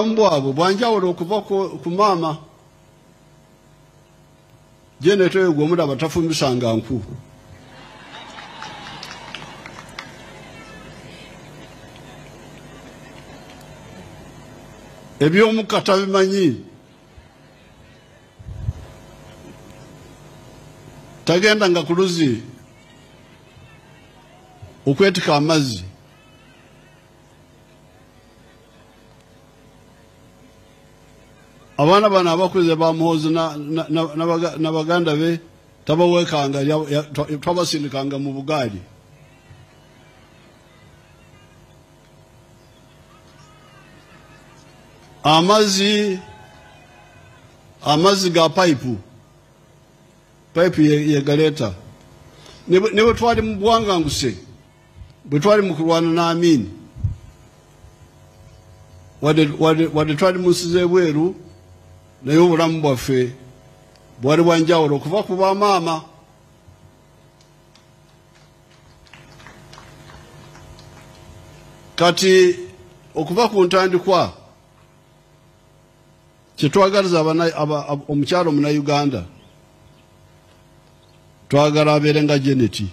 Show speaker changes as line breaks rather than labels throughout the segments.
Mbwabo bwanjawulo okuva ku maama je netwe gwomula batafumbisanga nku ebyomukata bimanyi tagenda nga kuluzi okwetika amazzi abana bana abakuze bamuhoza na baganda be tabawekanga twabasindikanga mu bugali amazi ga pipe ye galeta niwe twali mu bwanga nguse bwe twali mu kulwana na Amin wade twali musize bweru naye obulamu bwaffe bwali bwanjawulo okuva ku bamaama kati okuva ku ntandikwa kyetwagaliza omukyalo Munnayuganda twagala abeere nga Janet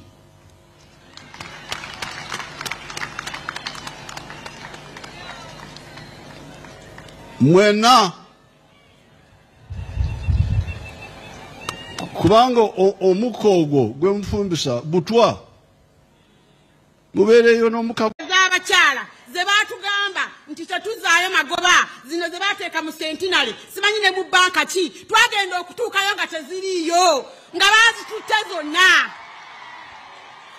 mwena kubanga omukka ogwo gwe mufumbisa butwa mubeereyo n'omuka
z'abakyala ze baatugamba nti tetuzaayo magoba zino ze baateeka mu sentinale simanyi ne mu banka ki twagenda okutuukayo nga teziriiyo nga baazitutte zonna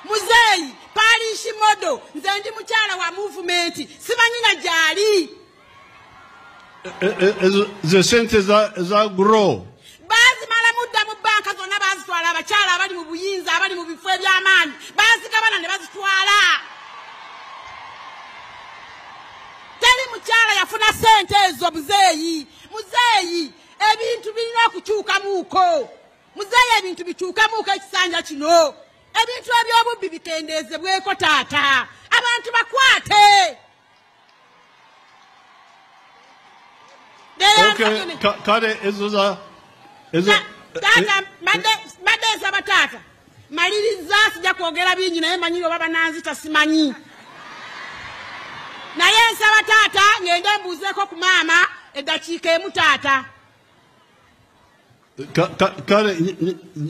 muzeeyi paalishi modo nze ndi mukyala wa muvumenti simanyi na gyali
ze sente za grow
baazimala mudda mu banka zonna baazitwala abakyala abali mu buyinza abali mu bifo eby'amaanyi baazigabana ne bazitwala teri mukyala yafuna sente ezo muzeeyi ebintu birina okukyukamuuko muzeeyi ebintu bikyukamuuko ekisanja kino ebintu eby'obubbi bikendeezebweko taata abantu bakwate
kale ezo
taata madde nsaba taata maliriza sijja kwogera bingi naye manyiri oba bananzita simanyi naye nsaba taata ngende mbuuzeeko ku maama eddakiika emu taata
kale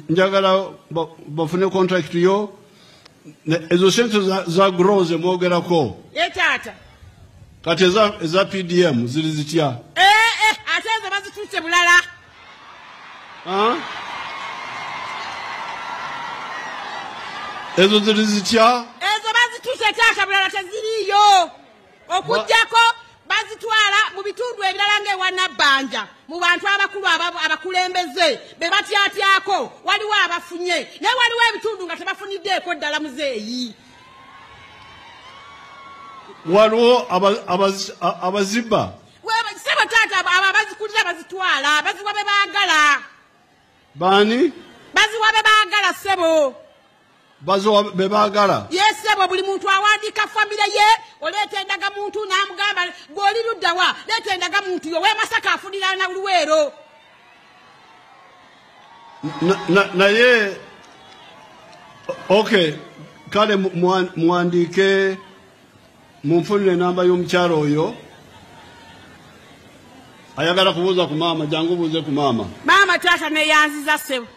njagala bafune contract yo ezo sente za grow ze mwogerako
taata
kati eza PDM ziri zitya
ate ezo bazitutte bulala
ezo ziri zitya
ezo bazitutte taata bulala teziriiyo okujjako bazitwala mu bitundu ebirala ng'ewa Nabbanja mu bantu abakulu abakulembeze be batyatyako waliwo abafunye naye waliwo ebitundu nga tebafuniddeeko ddala muzeeyi
waliwo abazibba
sebo taata abo abazikulira bazitwala baziwa be baagala
baani
baziwa be baagala sebo
baziwa be baagala
sebo buli muntu awandiika famire ye oleeta endaga muntu n'amugamba gw'oli luddawa leeta endaga muntu yo Masaka afunira na Luweero
naye okay kale muwandiike munfunire namba y'omukyalo oyo ayagala kubuuza ku maama jangu buuze ku maama
taata neyanziza sebo